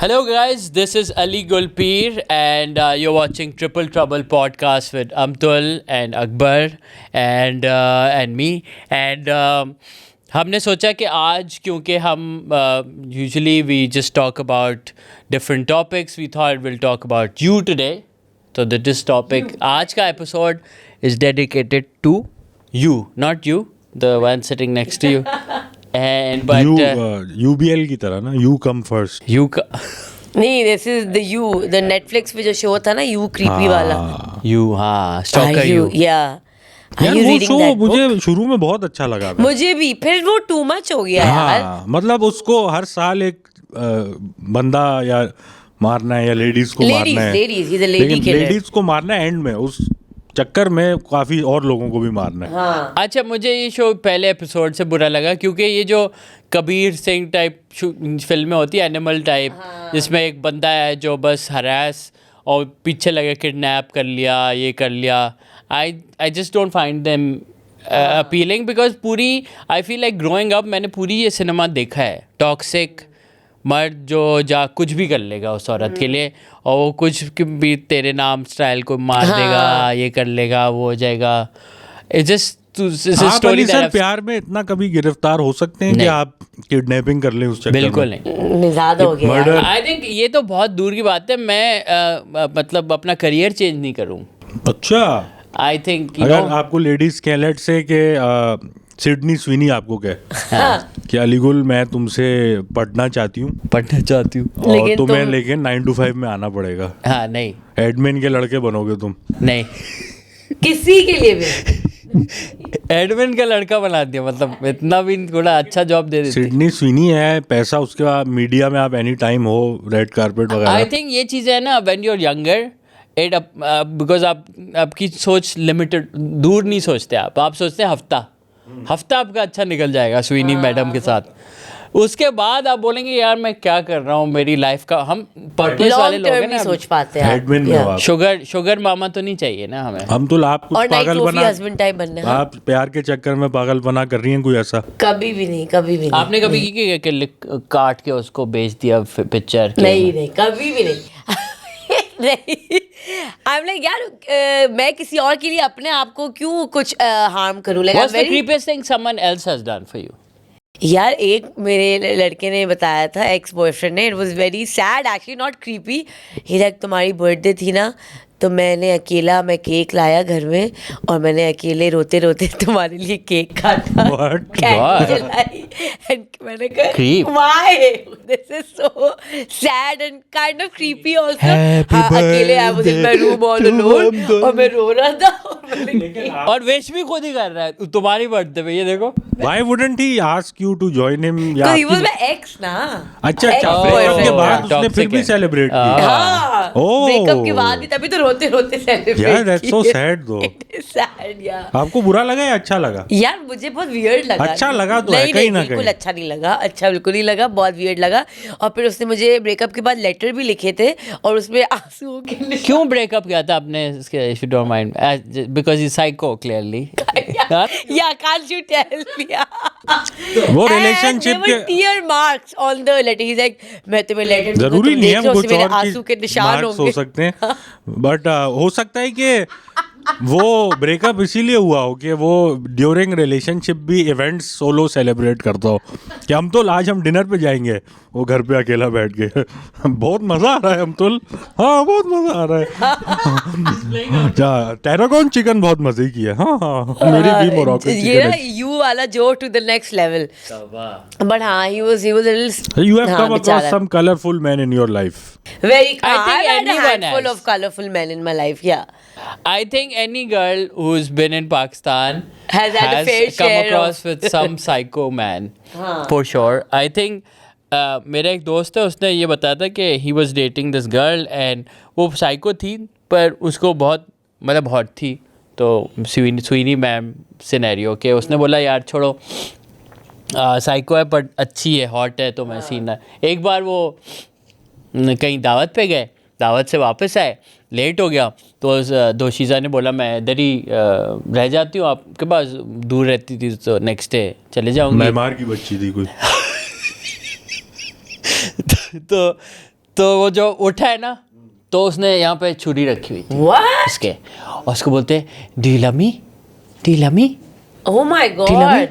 Hello, guys. This is Ali Gulpir, and you're watching Triple Trouble podcast with Amtul and Akbar and me. And हमने सोचा कि आज क्योंकि हम usually we just talk about different topics. We thought we'll talk about you today. So this topic, आज का episode is dedicated to you, not you, the one sitting next to you. And but UBL की तरह ना, you come first. नहीं, this is the you, the Netflix पे जो show था ना, यू क्रीपी वाला. you हाँ stalker you. या यार वो शो मुझे शुरू में बहुत अच्छा लगा था. मुझे भी, फिर वो टू मच हो गया यार. मतलब उसको हर साल एक बंदा या मारना है या लेडीज को मारना है. लेकिन लेडीज को मारना है एंड में, उस चक्कर में काफी और लोगों को भी मारना है. हाँ. अच्छा, मुझे ये शो पहले एपिसोड से बुरा लगा क्योंकि ये जो कबीर सिंह टाइप फिल्में होती है, एनिमल टाइप, जिसमें एक बंदा है जो बस हरास और पीछे लगे किडनैप कर लिया, ये कर लिया. I just don't find them appealing because पूरी I feel like growing up मैंने पूरी ये सिनेमा देखा है. टॉक्सिक मर्द जो जा कुछ भी कर लेगा उस औरत के लिए, और वो कुछ भी तेरे नाम स्टाइल को मार देगा, ये कर लेगा, वो हो जाएगा. इट्स जस्ट स्टोरी दैट प्यार में इतना कभी गिरफ्तार हो सकते हैं कि आप किडनैपिंग कर लें उस चक्कर में. बिल्कुल नहीं, ज्यादा हो गया. आई थिंक ये तो बहुत दूर की बात है. मैं मतलब अपना करियर चेंज नहीं करूँ. अच्छा, आई थिंक अगर आपको लेडीज कह, लेट से कि सिडनी स्विनी आपको कहे कि अलीगुल मैं तुमसे पढ़ना चाहती हूँ और तुम्हें लेकिन 9 to 5 में आना पड़ेगा. हाँ, नहीं, एडमिन के लड़के बनोगे तुम. नहीं, किसी के लिए भी एडमिन का लड़का बना दिया, मतलब इतना भी थोड़ा अच्छा जॉब दे देती. सिडनी स्विनी है, पैसा उसके बाद मीडिया में आप एनी टाइम हो, रेड कारपेट वगैरह. आई थिंक ये चीज़ है ना, when you are younger it because आपकी सोच लिमिटेड, दूर नहीं सोचते आप सोचते हैं हफ्ता आपका अच्छा निकल जाएगा स्वीनी मैडम के साथ. उसके बाद आप बोलेंगे यार मैं क्या कर रहा हूँ मेरी लाइफ का. हम पर्पस वाले लोग हैं ना, सोच पाते हैं. एडमिन में आप शुगर मामा तो नहीं चाहिए ना हमें. हम तो आप कुछ पागल बना, हस्बैंड टाइप बनना. आप प्यार के चक्कर में पागलपना कर रही हैं कोई ऐसा? कभी भी नहीं. आपने कभी की काट के उसको बेच दिया पिक्चर? नहीं, कभी भी नहीं. नहीं, आई एम लाइक यार मैं किसी और के लिए अपने आप को क्यों कुछ हार्म करूं. Like what's the creepiest thing someone else has done for you? यार एक मेरे लड़के ने बताया था, एक्स बॉयफ्रेंड ने. It was very sad actually, not creepy. He like तुम्हारी बर्थडे थी ना, तो मैं केक लाया घर में और मैंने अकेले रोते रोते तुम्हारे लिए केक काटा. मैंने कहा why this is so sad and kind of creepy also. अकेले I was in my room all alone और मैं रो रहा था. और विश भी खुद ही कर रहा है तुम्हारी बर्थडे पे. ये देखो, why wouldn't he ask you to join him? तो ही वाज माय एक्स ना. अच्छा, ब्रेकअप के बाद उसने फिर भी सेलिब्रेट किया. हां, ब्रेकअप के बाद ही, तभी तो रोते रोते सेलिब्रेट. यार दैट्स सो सैड दो. सैड यार. आपको बुरा लगा या अच्छा लगा? यार मुझे बहुत वियर्ड लगा. अच्छा लगा तो है कहीं ना कहीं. बिल्कुल अच्छा नहीं लगा. अच्छा बिल्कुल नहीं लगा, बहुत वियर्ड लगा. और फिर उसने मुझे ब्रेकअप के बाद लेटर भी लिखे थे और उसमें आंसू के. क्यों ब्रेकअप किया था आपने इसके, if you don't mind? Because he psycho clearly. या कांट यू टेल मी? वो रिलेशनशिप के tear marks on the letter. He like मैं तुम्हें लेटर दूंगा, जरूरी नहीं है वो कुछ और आंसू के निशान होंगे. हो सकते हैं, बट हो सकता है कि वो ब्रेकअप इसीलिए हुआ हो कि वो ड्यूरिंग रिलेशनशिप भी इवेंट्स सोलो सेलिब्रेट करता हो कि अमतुल आज हम डिनर पे जाएंगे, वो घर पे अकेला बैठ के बहुत मजा आ रहा है अमतुल. हाँ बहुत मजा आ रहा है. टेरागोन चिकन बहुत मजे की है. हाँ मेरी भी मोरक्को चिकन है. यू वाला जो to the next level. But हाँ, he was a little. You have come across some colorful men in your life. Very. I think I've had a anyone handful has. of colorful men in my life. Yeah. I think any girl who's been in Pakistan has had a fair come share across with some psycho man for sure. I think मेरा एक दोस्त है, उसने ये बताया था कि he was dating this girl and वो psycho थी पर उसको बहुत मतलब hot थी. तो स्वीनी मैम सिनेरियो के उसने बोला यार छोड़ो, साइको है पर अच्छी है, हॉट है, तो मैं सीना. एक बार वो कहीं दावत पे गए, दावत से वापस आए, लेट हो गया, तो दोशीज़ा ने बोला मैं इधर ही रह जाती हूँ आपके पास, दूर रहती थी तो नेक्स्ट डे चले जाऊँगी. मेहमान की बच्ची थी कोई. तो वो जो उठा है ना, तो उसने यहाँ पे छुरी रखी हुई थी What? उसके, और उसको बोलते do you love me, do you love me, Oh my God.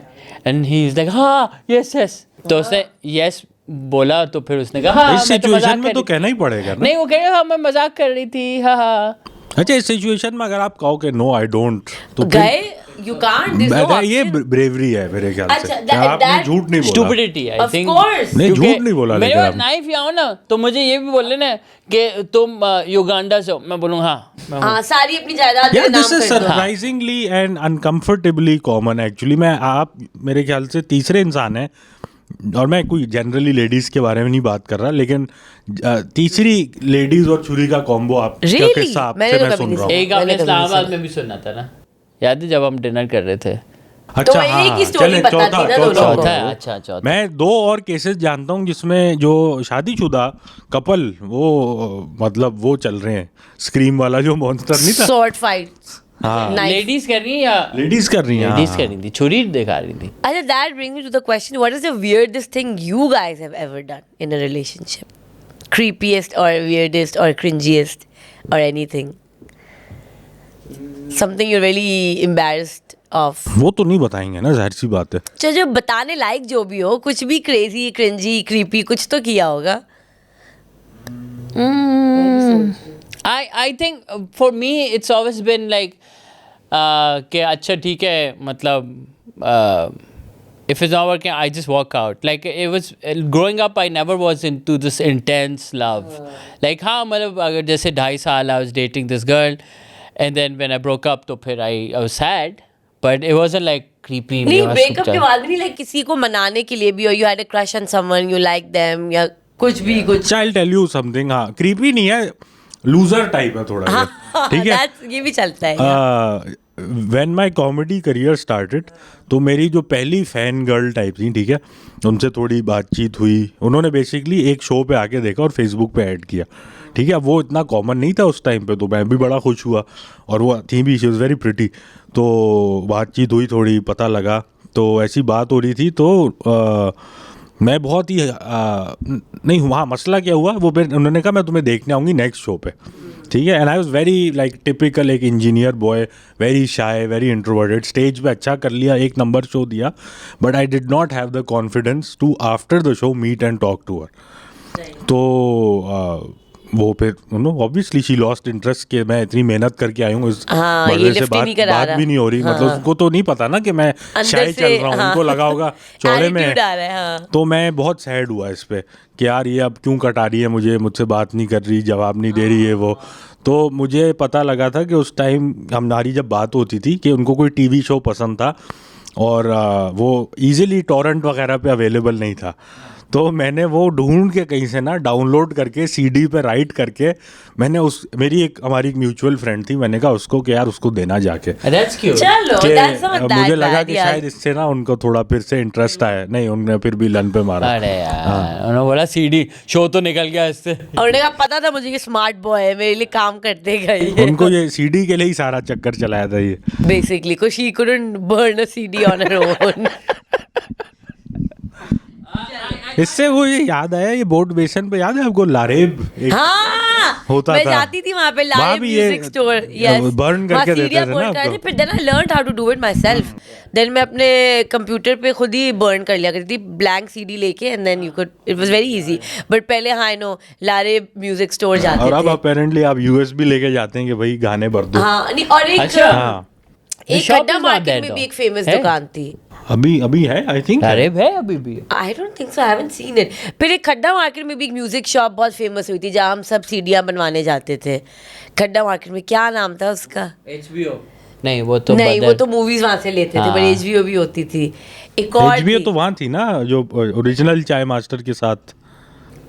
And he is like हाँ यस यस, तो उसने यस बोला, तो फिर उसने कहा हाँ इस मैं तो सिचुएशन मजाक में कर तो रही थी। कहना ही पड़ेगा ना। नहीं वो कह रहे हाँ मैं मजाक कर रही थी, हाँ हाँ। अच्छा, इस सिचुएशन में अगर आप कहो कि नो आई डोंट, तो गए, you can't, there's no ये option. ब्रेवरी है मेरे ख्याल अच्छा, से। that- आपने that- झूठ नहीं बोला। Stupidity I Of think. course. नहीं, झूठ नहीं बोला मेरे लेकिन पास आपने। नाइफ आओ ना, तो मुझे ये भी बोल लेना कि तुम युगांडा से हो, मैं बोलूँ हाँ मैं हूँ। हाँ, सारी अपनी जायदाद यार मेरे नाम दिस इज कर दो। Surprisingly and uncomfortably common actually. मैं आप मेरे ख्याल से तीसरे इंसान हैं, और मैं कोई जनरली लेडीज के बारे में नहीं बात कर रहा, लेकिन तीसरी लेडीज और छुरी का कॉम्बो आप Really? किस्सा आपसे मैंने तो मैं कभी सुन नहीं रहा हूँ। एक मैंने आपने कभी इस्लामाबाद नहीं में भी सुना था ना, याद है जब हम डिनर कर रहे थे? अच्छा, तो एक ही story चलें, पता थी ना दोनों को। चौथा है, अच्छा चौथा। मैं 2 और केसेस जानता हूँ जिसमें जो शादीशुदा कपल वो मतलब वो चल रहे हैं, स्क्रीम वाला जो मॉन्स्टर नहीं था, Sword fights. हाँ। Knife. लेडीज कर रही हैं या लेडीज कर रही हैं, लेडीज हाँ। कर रही थी, छुरी दिखा रही थी। अच्छा, that brings me to the question, what is the weirdest thing you guys have ever done in a relationship? Creepiest or weirdest or cringiest or anything? Something you're really embarrassed of? वो तो नहीं बताएंगे ना, जाहिर सी बात है। जो जो बताने लायक जो भी हो, कुछ भी crazy, cringy, creepy कुछ तो किया होगा। I think for me it's always been like कि अच्छा ठीक है, मतलब if it's not working I just walk out. Like it was growing up I never was into this intense love. Like हाँ मतलब अगर जैसे 2.5 साल I was dating this girl and then when I broke up तो फिर I was sad but it wasn't like creepy. नहीं, मेरा breakup सब के बाद भी नहीं, लाइक किसी को मनाने के लिए भी, और you had a crush on someone, you like them, या कुछ भी कुछ। I'll tell you something, हाँ क्रीपी नहीं है, लूजर टाइप है थोड़ा ये, ठीक है। That's- ये भी चलता है। When my comedy career started, तो मेरी जो पहली फैन गर्ल टाइप थी, ठीक है, उनसे थोड़ी बातचीत हुई। उन्होंने बेसिकली एक शो पे आके देखा और फेसबुक पे ऐड किया, ठीक है। वो इतना कॉमन नहीं था उस टाइम पे, तो मैं भी बड़ा खुश हुआ, और वो थी भी, शी वाज वेरी प्रिटी। तो बातचीत हुई, थोड़ी पता लगा, तो ऐसी बात हो रही थी। तो मैं बहुत ही नहीं, वहाँ मसला क्या हुआ, वो उन्होंने कहा मैं तुम्हें देखने आऊँगी नेक्स्ट शो पे, ठीक है। And I was very like typical एक engineer boy, very shy, very introverted. Stage पे अच्छा कर लिया, 1 नंबर शो दिया, but I did not have the confidence to after the show meet and talk to her. तो वो फिर obviously she lost interest के मैं इतनी मेहनत करके आई हूँ इस हाँ, मर्दे ये से, लिफ्ट ही नहीं करा बात रहा। भी नहीं हो रही, मतलब हाँ। उसको तो नहीं पता ना कि मैं अंदर शाय से, चल रहा हूँ, हाँ। उनको लगा होगा चौड़े में Attitude आ रहा है, हाँ। तो मैं बहुत सैड हुआ इस पे कि यार ये अब क्यों कटा रही है मुझे, मुझसे बात नहीं कर रही, जवाब नहीं दे रही है वो। तो मुझे पता लगा था कि उस टाइम हमारी जब बात होती थी कि उनको कोई टीवी शो पसंद था, और वो इजीली टॉरेंट वगैरह पे अवेलेबल नहीं था। तो मैंने वो ढूंढ के कहीं से ना डाउनलोड करके सीडी पे राइट करके मैंने मेरी एक हमारी म्यूचुअल फ्रेंड थी, मैंने कहा उसको कि यार उसको देना जाके, That's cute. चलो, कि that's not that मुझे लगा bad, कि यार। शायद इससे ना उनको थोड़ा फिर से इंटरेस्ट आया। नहीं, उन्होंने फिर भी लन पे मारा। अरे यार उन्होंने बोला सीडी शो तो निकल गया इससे। और उन्हें कहा पता था मुझे कि स्मार्ट बॉय है, मेरे लिए काम करते गई है। उनको ये सीडी के लिए ही सारा चक्कर चलाया था ये। बेसिकली को she couldn't burn a CD on her own. इससे वो ये याद आया, ये बोट बेसन पे याद है आपको लारेब एक हाँ, होता मैं था। जाती थी वहाँ पे वहाँ लाइव भी ये म्यूजिक स्टोर, यस, burn करके देते थे ना आपको। फिर then I learned how to do it myself. Then मैं अपने कंप्यूटर पे खुद ही बर्न कर लिया करती थी, ब्लैंक CD लेके, and then you could, it was very easy. But पहले हाँ, आई नो लारे म्यूजिक स्टोर जाते और अब थे। अपेरेंटली आप USB लेके जाते हैं कि भाई गाने भर दो। हाँ, नहीं, और एक अच्छा। हाँ, एक The shop खड्डा is not मार्केट there में though. भी एक फेमस है? दुकान थी। अभी है आई थिंक। अरे है अभी भी। I don't think so, I haven't seen it. फिर एक खड्डा मार्केट में भी एक म्यूजिक शॉप बहुत फेमस हुई थी, जहाँ हम सब सीडियाँ बनवाने जाते थे। खड्डा मार्केट में क्या नाम था उसका? HBO नहीं, वो तो नहीं, वो बदल- तो मूवीज वहां से लेते थे, हाँ। पर HBO भी होती थी। एक और HBO थी, तो वहाँ थी ना जो ओरिजिनल चाय मास्टर के साथ।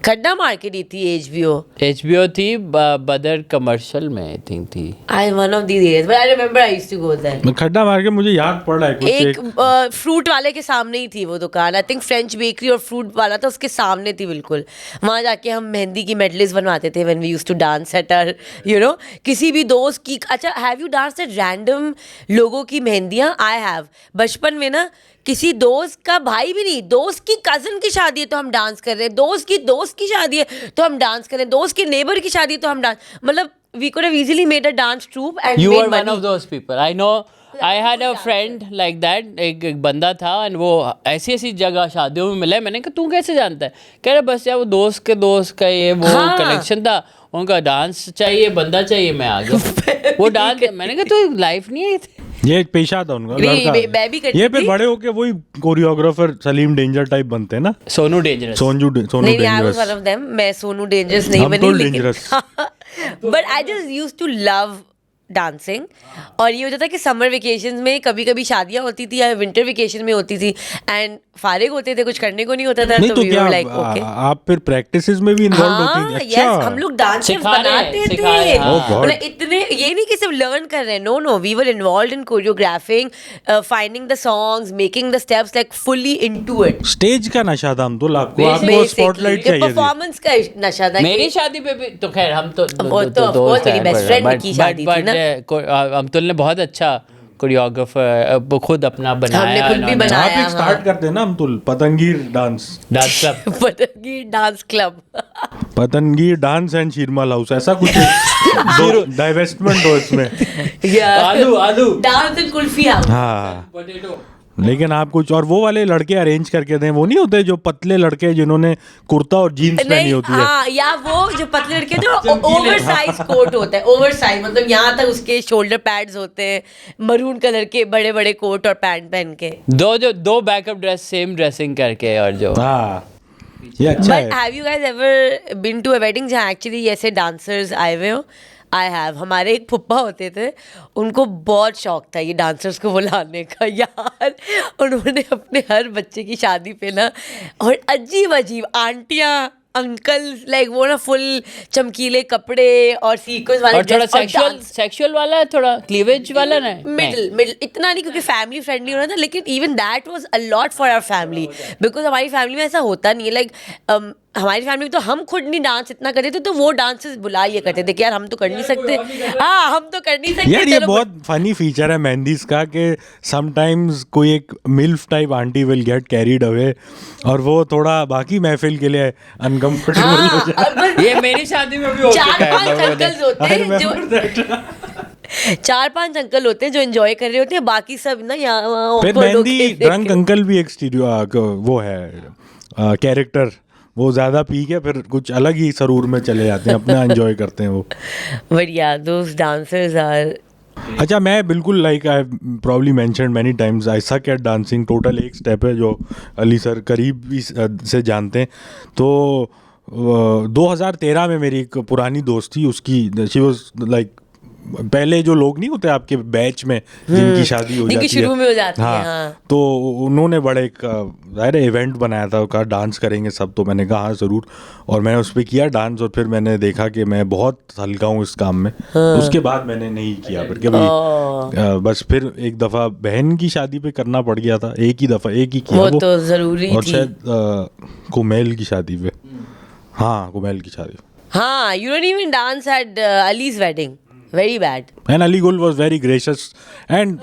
खड्डा मार्केट ही थी HBO। HBO थी बदर कमर्शियल में आई थिंक थी। I one of these areas, but I remember I used to go there. खड्डा मार के मुझे याद पड़ रहा है कुछ एक फ्रूट वाले के सामने ही थी वो दुकान, आई थिंक फ्रेंच बेकरी और फ्रूट वाला था उसके सामने थी बिल्कुल। वहाँ जाके हम मेहंदी की मेडलिस्ट बनवाते थे when we used to dance at our, you know, किसी भी दोस्त की। अच्छा, have you dance at random लोगों की मेहंदियाँ? I have. बचपन में ना किसी दोस्त का भाई भी नहीं, दोस्त की कजन की शादी है तो हम डांस कर रहे हैं, दोस्त दोस्त की शादी है तो हम डांस करें, दोस्त के नेबर की शादी है तो हम डांस, मतलब we could have easily made a dance troupe and You made were one money. of those people. I know. I had a friend like that. एक बंदा था and वो ऐसी ऐसी जगह शादियों में मिला. मैंने कहा तू कैसे जानता है? कह रहा बस यार वो दोस्त का ये वो हाँ. कनेक्शन था. उनका डांस चाहिए, बंदा चाहिए, मैं आ गया. वो डांस, मैंने कहा तू लाइफ नहीं है. ये एक पेशा था उनका, नहीं, लड़का. मैं भी करती ये फिर थी. बड़े होके वही कोरियोग्राफर सलीम डेंजर टाइप बनते हैं ना. सोनू डेंजरस. सोनू नहीं, I was dangerous. one of them. मैं सोनू डेंजरस नहीं हम बनी तो लेकिन dangerous. But I just use to love dancing. और ये होता था कि समर वेकेशन में कभी कभी शादियां होती थी या विंटर वेकेशन में होती थी एंड फारिग होते थे, कुछ करने को नहीं होता था, नहीं तो we क्या were like, okay. आप फिर प्रैक्टिसेस में भी इन्वॉल्व होती हाँ, हैं? yes, अच्छा. हम लोग डांसर्स सिखा रहे हैं, बनाते सिखा रहे थे. हैं, हाँ. Oh God. मतलब इतने ये नहीं कि सिर्फ लर्न कर रहे हैं, no we were involved in choreographing, finding the songs, making the steps, like fully into it. Stage का नशा था हम तो आपको Basically, आपको स्पॉटलाइट चाहिए थी. परफॉर्मेंस का नशा था. मेरी शादी पे भी तो खैर हम तो वो तो of course मेरी best friend की शादी थी ना. अमतुल ने बहुत अच्छा कोरियोग्राफर खुद अपना बनाया. हमने खुद भी इन्होंने। बनाया. आप एक स्टार्ट करते हैं ना Amtul, Patangir dance. Dance club. Patangi dance club. Patangir dance and sheermal house, ऐसा कुछ दो डाइवेस्टमेंट हो इसमें. आलू डांस एंड कुल्फी हाउस. हाँ, पोटैटो. लेकिन आप कुछ और वो वाले लड़के अरेंज करके दें, वो नहीं होते जो पतले लड़के जिन्होंने कुर्ता और जीन्स पहनी नहीं, होती है. हाँ, या वो जो पतले लड़के होते हैं ओवर साइज कोट होता है, ओवर साइज मतलब यहाँ तक उसके शोल्डर पैड्स होते हैं, मरून कलर के बड़े बड़े कोट और पैंट पहन के. दो बैकअप ड्रेस सेम ड्रेसिंग करके और जो हाँ, ये अच्छा बट है. Have you guys ever been to a wedding जहाँ एक्चुअली ऐसे डांसर्स आए हुए हो? I have. हमारे एक फुप्पा होते थे, उनको बहुत शौक था ये डांसर्स को बुलाने का यार. उन्होंने अपने हर बच्चे की शादी पे ना, और अजीब अजीब आंटियाँ अंकल, लाइक वो ना फुल चमकीले कपड़े और सीक्वेंस वाले और थोड़ा ड्रेस सेक्सुअल वाला, थोड़ा क्लीवेज वाला ना. मिडिल इतना नहीं, क्योंकि फैमिली फ्रेंडली होना था, लेकिन even that was a lot for our family, because हमारी फैमिली में ऐसा होता नहीं है. लाइक हमारी फैमिली में तो हम खुद नहीं डांस इतना करते थे, तो वो डांसेस बुला ये करते थे कि यार हम तो कर नहीं सकते. हाँ, हम तो कर नहीं सकते. यार ये चलो, बहुत फनी फीचर है मेहंदीज का कि समटाइम्स कोई एक MILF type aunty will get carried away और वो थोड़ा बाकी महफिल के लिए अनकंफर्टेबल हो हाँ, जाए. अब ये मेरी शादी में भी हो चुका है. 4-5 अंकल्स होते I हैं जो remember that. 4-5 अंकल होते हैं जो एंजॉय कर रहे होते हैं, बाकी सब ना यहाँ वहाँ फिर ऊपर होके मेहंदी देख ड्रंक रहे। अंकल भी एक स्टीरियो वो है कैरेक्टर. वो ज्यादा पी के फिर कुछ अलग ही सरूर में चले जाते हैं, अपना एंजॉय करते हैं वो. But yeah, those dancers are. अच्छा, मैं बिल्कुल like I probably mentioned many times I suck at dancing. Total एक स्टेप है जो अली सर करीब भी से जानते हैं. तो 2013 में मेरी एक पुरानी दोस्त थी, उसकी शी वाज लाइक पहले जो लोग नहीं होते आपके बैच में जिनकी शादी हो जिनकी जाती है, शुरू में हो जाती है, हाँ, हाँ. तो उन्होंने बड़े एक ज़ाहिर इवेंट बनाया था, कहा डांस करेंगे सब. तो मैंने कहा हाँ ज़रूर, और मैंने उस पर किया डांस. और फिर मैंने देखा कि मैं बहुत हल्का हूँ इस काम में. उसके बाद मैंने नहीं किया फिर कभी. बस फिर एक दफ़ा बहन की शादी पे करना पड़ गया था, एक ही दफ़ा एक ही किया वो तो जरूरी और थी. शायद कुमेल की शादी पे. हाँ, कुमेल की शादी. हाँ, you don't even dance at Ali's wedding. Very bad. And Ali Gul was very gracious, and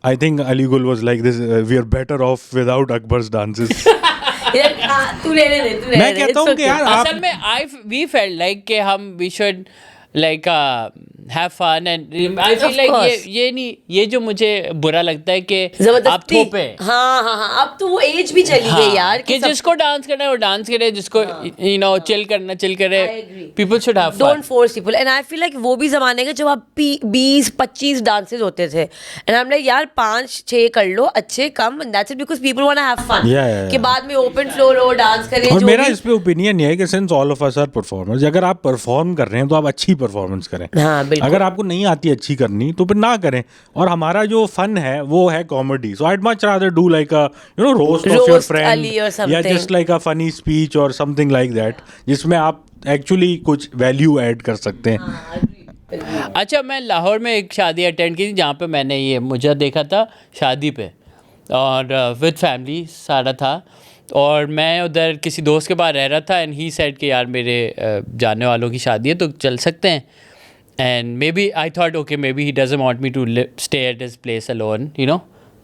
I think Ali Gul was like this. We are better off without Akbar's dances. यार, तू रहने दे, तू रहने मैं दे. कहता It's हूँ कि okay. यार आप असल में we felt like कि हम we should like have fun and I feel Of like course. ये नहीं, ये जो मुझे बुरा लगता है कि आप जबरदस्ती. थोपे. हाँ हाँ हाँ, अब तो वो एज भी चली गई यार कि जिसको डांस करना है वो डांस करे, जिसको यू नो चिल करना चिल करे. I agree. People should have fun. Don't force people. And I feel like वो भी जमाने का जब आप 20-25 डांसेस होते थे, एंड आई एम लाइक यार 5-6 कर लो अच्छे कम, that's it, because people want to have fun. Yeah. कि बाद में ओपन फ्लोर हो, डांस करें. और जो मेरा भी- इस पे ओपिनियन ये है कि since all of us are performers, अगर आप परफॉर्म कर रहे हैं तो आप अच्छी परफॉर्मेंस करें. हाँ, बिल्कुल. अगर आपको नहीं आती अच्छी करनी तो फिर ना करें. और हमारा जो फन है वो है comedy. So I'd much rather do like a you know roast of your Roast friend Ali or या something. Just like a funny speech और समथिंग लाइक दैट, जिसमें आप एक्चुअली कुछ वैल्यू ऐड कर सकते हैं. अच्छा, मैं लाहौर में एक शादी अटेंड की थी जहाँ पे मैंने ये मुझे देखा था शादी पे, और विद फैमिली सारा था. और मैं उधर किसी दोस्त के पास रह रहा था एंड ही सेड कि यार मेरे जानने वालों की शादी है तो चल सकते हैं. And maybe I thought okay maybe he doesn't want me to stay at his place alone, you know,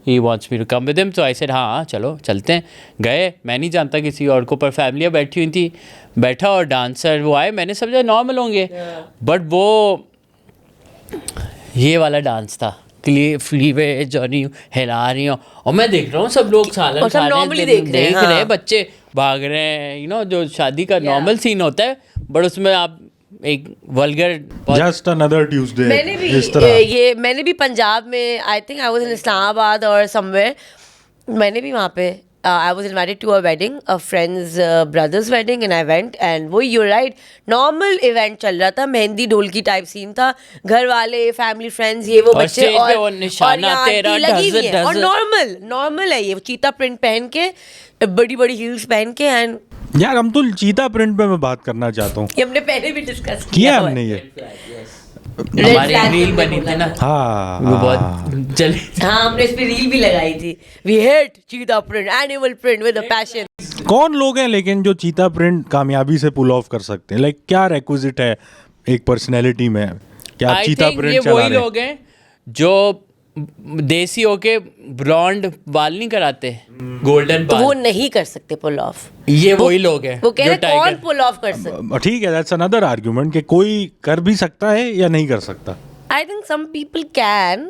he wants me to come with him, तो आई सेड हाँ चलो चलते हैं। गए, मैं नहीं जानता किसी और को, पर फैमिलियाँ बैठी हुई थी, बैठा और डांसर वो आए, मैंने समझा नॉर्मल होंगे, बट वो ये वाला डांस था, फ्रीवे जॉनी हिला रही हूँ और मैं देख रहा हूँ सब लोग सालन और सब खा normally रहे देख रहे हैं, बच्चे भाग रहे हैं, यू नो जो शादी का नॉर्मल सीन होता है, बट उसमें आप एक वल्गर जस्ट अनदर ट्यूसडे मैंने भी इस तरह मैंने भी पंजाब में, आई थिंक आई वाज इन इस्लामाबाद और समवेयर, मैंने भी वहाँ पे I was invited to a wedding, a friend's brother's wedding, and I went, and वो you're right, normal event चल रहा था, मेहंदी ढोलकी टाइप सीन था, घर वाले, फैमिली फ्रेंड्स, ये वो और बच्चे, stage पे वो निशाना यहाँ तेरा आरती लगी हुई डज़- है, और डज़- नॉर्मल है ये, चीता प्रिंट पहन के, बड़ी बड़ी हील्स पहन के, एंड यार हम तो चीता प्रिंट पे मैं बात करना चाहता हूँ, ये हमने पहले भी डिस्कस किया हमने ये। हमारी रील बनी थी ना, हाँ वो बहुत चली। हाँ, हमने इस पे रील भी लगाई थी, वी हेट चीता print, animal print with a passion. कौन लोग हैं लेकिन जो चीता प्रिंट कामयाबी से पुल ऑफ कर सकते हैं? लाइक क्या रिक्विजिट है एक पर्सनैलिटी में क्या आप I चीता think प्रिंट ये चला वही रहे हैं? लोग हैं जो देसी होके ब्लॉन्ड बाल नहीं कराते, गोल्डन तो वो बाल, नहीं कर सकते पुल ऑफ, ये वही लोग हैं वो कह जो रहे हैं, कौन टाइगर। पुल ऑफ कर सकते? ठीक है, दैट्स अनदर आर्गुमेंट कि कोई कर भी सकता है या नहीं कर सकता। I think some people can,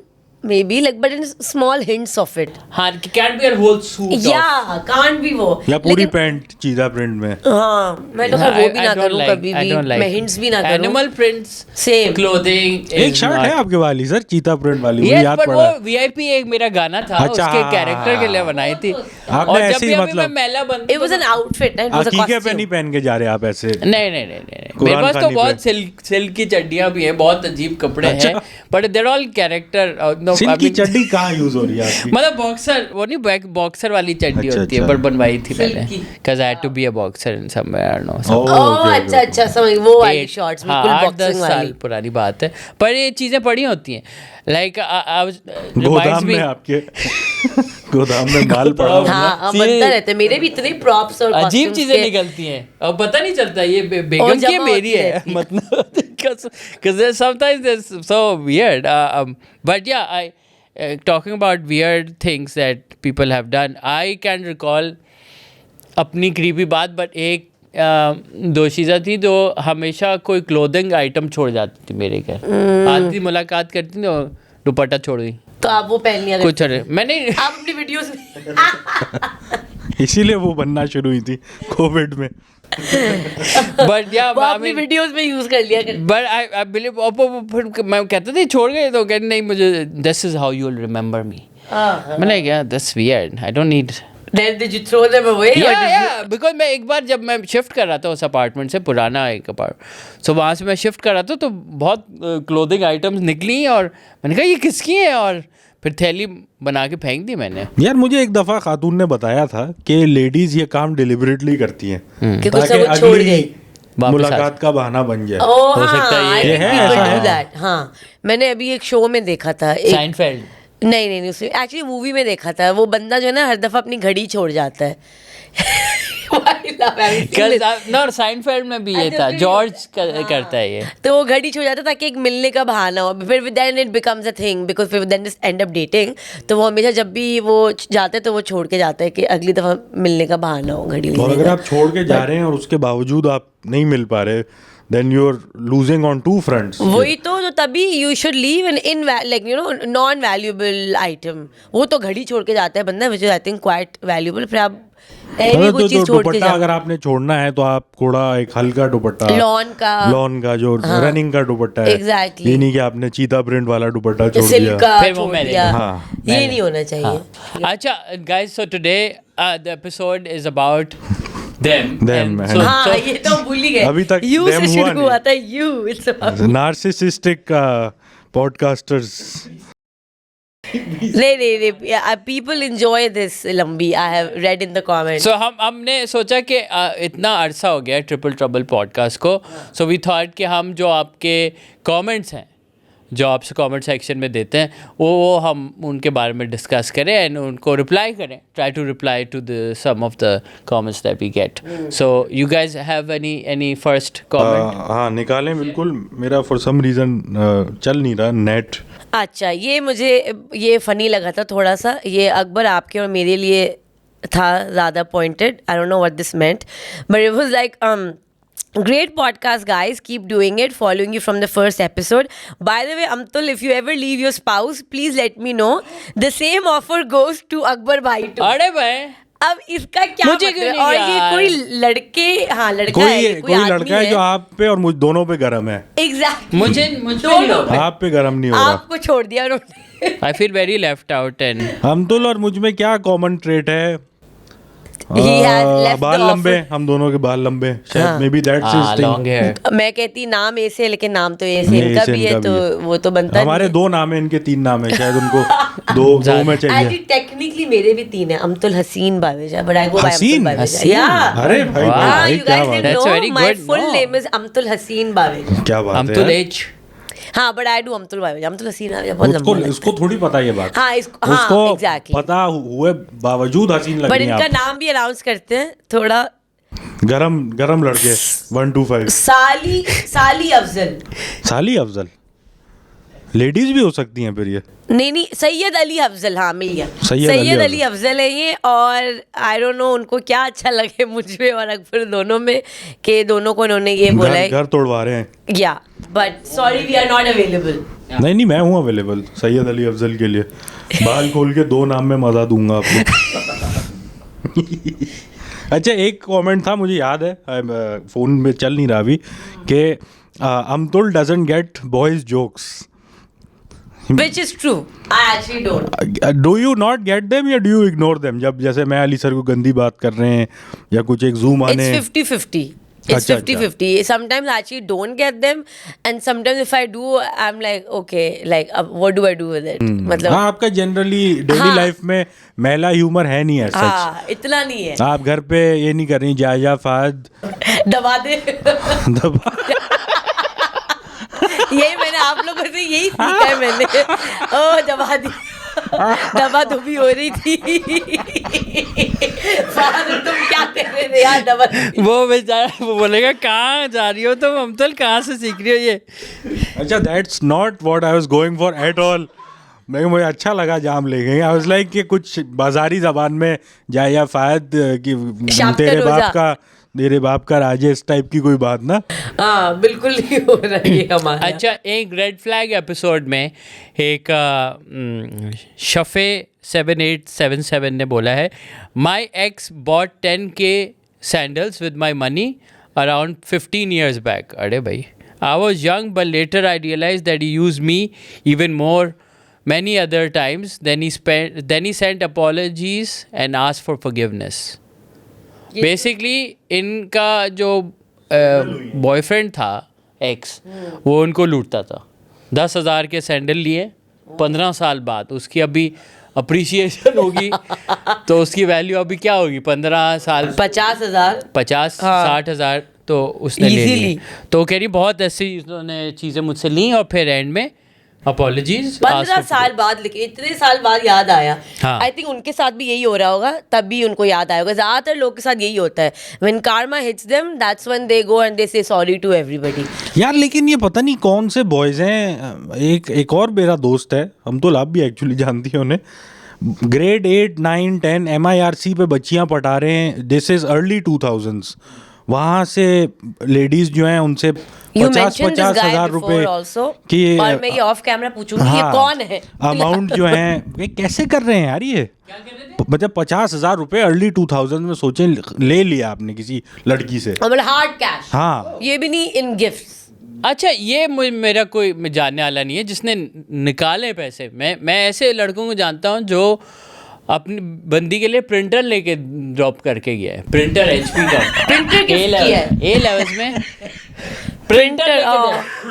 maybe, like, but in small hints of it. हाँ, can't be a whole suit of- Yeah, can't be वो। या पूरी लेकिन पैंट चीता प्रिंट में। हाँ, मैं तो खैर वो भी I ना don't करूँ like- कभी I भी, don't like मैं hints भी ना करूँ। Animal prints, Same. clothing एक is शर्ट not- है आपके वाली सर, चीता प्रिंट वाली, मुझे Yes, याद but पड़ा। वो VIP एक मेरा गाना था, अच्छा, उसके हाँ, कैरेक्टर के लिए बनाई थी। आपने और जब ऐसे भी ही अभी मैं मतलब- मेला बनती It was an outfit, it was a हकीके पे costume. नहीं पहन के जा रहे आप ऐसे? नहीं मेरे कुरान पास तो खानी बहुत पे। सिल्क की चड्डियां भी हैं, बहुत अजीब कपड़े अच्छा। हैं, but there all character. Silk की चड्डी कहाँ यूज हो रही है आपकी? मतलब बॉक्सर, वो नहीं बॉक्सर वाली चड्डी अच्छा, होती है, अच्छा। बट बनवाई थी मैंने, Silky. cause I had to be a boxer in somewhere, I don't know, Oh, Oh, okay, अच्छा okay. अच्छा, समझ, वो वाली शॉर्ट्स, बिल्कुल 8-10 बॉक्सिंग साल वाली। पुरानी बात है, पर ये चीजें पड़ी होती हैं, लाइक गोदाम में आपके गोदाम में माल पड़ा हुआ। हाँ, हम See, बनता रहते हैं, मेरे भी इतने प्रॉप्स और अजीब costumes चीजें के- निकलती हैं और पता नहीं चलता ये बेगम और की जमा मेरी होती है, रहती है। मतलब because there's sometimes there's so weird, but yeah, I talking about weird things that people have done, I can recall अपनी creepy बात, but एक दोशीज़ा थी जो हमेशा कोई क्लोथिंग आइटम छोड़ जाती थी मेरे घर, आती मुलाकात करती थी और दुपट्टा छोड़ दी, तो आप वो पहन लिया कुछ अरे मैंने आप अपनी वीडियोस में इसीलिए वो बनना शुरू हुई थी कोविड में। बट या वो अपनी वीडियोस में यूज कर लिया कर। बट आई बिलीव फिर मैं कहता था छोड़ गए, तो कहते नहीं मुझे this is how you will remember मी, मैंने कहा that's weird, I don't need. Then did you throw them away? or did you- because मैं एक बार जब मैं शिफ्ट कर रहा था उस अपार्टमेंट से, पुराना एक अपार्टमेंट, सो वहाँ से मैं शिफ्ट कर रहा था, तो बहुत क्लोथिंग आइटम्स निकली और मैंने कहा ये किसकी है, और फिर थैली बना के फेंक दी मैंने। यार मुझे एक दफा खातून ने बताया था कि लेडीज ये काम डिलिबरेटली करती हैं कि कुछ ताकि ना कुछ छोड़ अगली गई। वापस मुलाकात का बहाना बन जाए। Oh, हो सकता है हाँ, ये- I think है, people ऐसा do है। that. हाँ, मैंने अभी एक शो में देखा था, एक साइनफेल्ड, नहीं उसमें एक्चुअली मूवी में देखा था, वो बंदा जो है ना हर दफा अपनी घड़ी छोड़ जाता है। Why love having seen this? ना साइनफेल्ड में भी ये था, जॉर्ज करता है ये। तो वो घड़ी छो जाता है ताकि एक मिलने का बहाना हो, फिर then it becomes a thing, because फिर then just end up dating. तो वो हमेशा जब भी वो जाते हैं तो वो छोड़ के जाता है कि अगली दफा मिलने का बहाना हो घड़ी और लेने अगर का। आप छोड़ के जा रहे हैं और उसके बावजूद आप नहीं मिल पा रहे, then you are losing on two fronts. वही तो तभी you should leave in like you know non valuable item. वो तो घड़ी छोड़ के जाता है बंदा, which is I think quite valuable. फिर आप कोई तो चीज छोड़ के दुपट्टा जाओ, अगर आपने छोड़ना है तो आप थोड़ा एक हल्का दुपट्टा, लॉन का जो रनिंग का दुपट्टा है, Exactly. ये नहीं कि आपने चीता प्रिंट वाला दुपट्टा छोड़ सिल्क दिया। का फिर वो छोड़ मैंने- दिया। हाँ। ये नहीं होना चाहिए। अच्छा guys, so today the episode is about them Them, and and- हाँ, ये तो हम भूल ही गए। अभी तक यू them से हुआ शुरू नहीं। हुआ था, यू इट्स नार्सिसिस्टिक पॉडकास्टर्स। नहीं पीपल एंजॉय दिस लंबी, I have read in the comments. So हमने सोचा कि इतना अरसा हो गया ट्रिपल ट्रबल पॉडकास्ट को, सो वी थॉट कि हम जो आपके कमेंट्स हैं जो आपसे कमेंट सेक्शन में देते हैं वो हम उनके बारे में डिस्कस करें एंड उनको रिप्लाई करें, try to reply to the some of the comments that we get. So you guys have any first comment? हाँ निकालें बिल्कुल। मेरा फॉर सम रीज़न चल नहीं रहा नेट। अच्छा, ये फनी लगा था थोड़ा सा, ये अकबर आपके और मेरे लिए था ज़्यादा pointed. I don't know what this meant, but it was like great podcast, guys. Keep doing it. Following you from the first episode. By the way, Amtul, if you ever leave your spouse, please let me know. The same offer goes to Akbar bhai too. अरे भाई अब इसका क्या मुझे क्यों मतलब? नहीं और यार? ये कोई लड़के, हाँ लड़का है, ये कोई आदमी लड़का है जो आप पे और मुझ दोनों पे गरम है. Exactly. मुझे नहीं होता. आप पे गरम नहीं हो रहा. आपको छोड़ दिया उन्होंने. I feel very left out and Amtul और मुझ में क्या कॉमन ट्रेट है? He has left बाल the लंबे, offer. हम दोनों के बाल लंबे. शायद हाँ. May be that's his thing. long hair. मैं कहती नाम ऐसे है, लेकिन नाम तो ऐसे नहीं, इनका ऐसे भी है, इनका तो भी है. वो तो बनता हमारे नहीं है. 2 नाम है, इनके 3 नाम है. शायद उनको दो में चाहिए. टेक्निकली मेरे भी 3 है. Amtul Haseen Baweja, but I go by Haseen? Amtul Baweja. हसीन? Yeah. अरे भाई Wow. भाई, भाई you क्या guys बात didn't है. That's know very my good, full no? name is Amtul Haseen Baweja. क्या बात है Amtul यार. H. हाँ, but I do Amtul Baweja. Amtul Haseen Baweja बहुत उसको लंबा उसको थोड़ी पता ये बात. हाँ, हाँ, उसको exactly. पता हुए बावजूद हसीन लग बट रही है इनका आप. नाम भी अनाउंस करते हैं थोड़ा. गरम लड़के 1 2 5. साली अफजल. साली अफजल. लेडीज भी हो सकती हैं फिर ये. नहीं, सैयद अली अफजल. हाँ, मिल गया. सैयद सैयद अली अली अफजल है ये. और आई डोंट नो उनको क्या अच्छा लगे मुझ में और अकबर दोनों में, कि दोनों को उन्होंने ये बोला है. घर तोड़वा रहे हैं. या but sorry, we are not available. नहीं मैं हूँ अवेलेबल सैयद अली अफजल के लिए. बाल खोल के 2 नाम में मजा दूंगा आपको. अच्छा, एक कमेंट था मुझे याद है, फोन में चल नहीं रहा अभी, कि Amtul doesn't get boys jokes. Which is true. I actually don't. Do you not get them या डू यू इग्नोर देम? जब जैसे मैं अली सर को गंदी बात कर रहे हैं या कुछ एक जूम आने. It's 50-50. It's अच्छा, 50-50. Sometimes I actually don't get them, and sometimes if I do, I'm like, okay, like, what do I do with it? मतलब. हाँ, आपका जनरली डेली हाँ. लाइफ में मेला ह्यूमर है नहीं है सच. हाँ, इतना नहीं है. आप घर पे ये नहीं कर रही जाया फाद दबा दे. दबा. यही मैंने आप लोगों से यही सीखा है मैंने. ओ दबा दी. दबा धुबी हो रही थी. फादर तुम क्या कर रहे थे यार? दबा. वो बेचारा वो बोलेगा कहाँ जा रही हो तुम अमतुल, कहाँ से सीख रही हो ये. अच्छा, that's not what I was going for at all. मुझे अच्छा लगा जाम ले गए. आई वाज लाइक कि कुछ बाजारी जबान में जाया फायद कि तेरे बाप का राजे, इस टाइप की कोई बात ना. हाँ, बिल्कुल नहीं हो रही है हमारा. अच्छा, एक रेड फ्लैग एपिसोड में एक शफे 7877 ने बोला है, my ex bought 10K sandals with my money around 15 years back. अरे भाई, I was young but later I realize that he use me even more many other times. Then he sent apologies and asked for forgiveness. Basically इनका जो boyfriend था x, वो उनको लूटता था. 10,000 के सैंडल लिए 15 साल बाद, उसकी अभी अप्रिसिएशन होगी तो उसकी वैल्यू अभी क्या होगी? 15 साल 50,000 50-60,000 तो उसने ले ली. Easily. तो कह रही बहुत ऐसी उन्होंने चीज़ें मुझसे ली और फिर एंड में अपॉलॉजीज. 15 साल बाद, लेकिन इतने साल बाद याद आया. हाँ. आई थिंक उनके साथ भी यही हो रहा होगा, तब भी उनको याद आया होगा. ज्यादातर लोग के साथ यही होता है. When karma hits them, that's when they go and they say sorry to everybody. यार लेकिन ये पता नहीं कौन से बॉयज हैं. एक और मेरा दोस्त है, हम तो आप भी एक्चुअली जानती हैं उन्हें, ग्रेड 8 9 10 MIRC पे बच्चियां पटा रहे हैं. This is early 2000s. वहाँ से लेडीज जो हैं उनसे 50,000 रुपए की, और मैं ये ऑफ कैमरा पूछूंगी ये कौन है. अमाउंट जो है ये कैसे कर रहे हैं यार? ये मतलब 50,000 रुपए अर्ली 2000 में सोचे ले लिया आपने किसी लड़की से. मतलब हार्ड कैश. हाँ, ये भी नहीं इन गिफ्ट्स. अच्छा, ये मेरा कोई जानने वाला नहीं है जिसने निकाले पैसे. मैं ऐसे लड़कों को जानता हूँ जो अपनी बंदी के लिए प्रिंटर लेके ड्रॉप करके गया है. प्रिंटर HP का. प्रिंटर गिफ्ट किया है. A levels में प्रिंटर.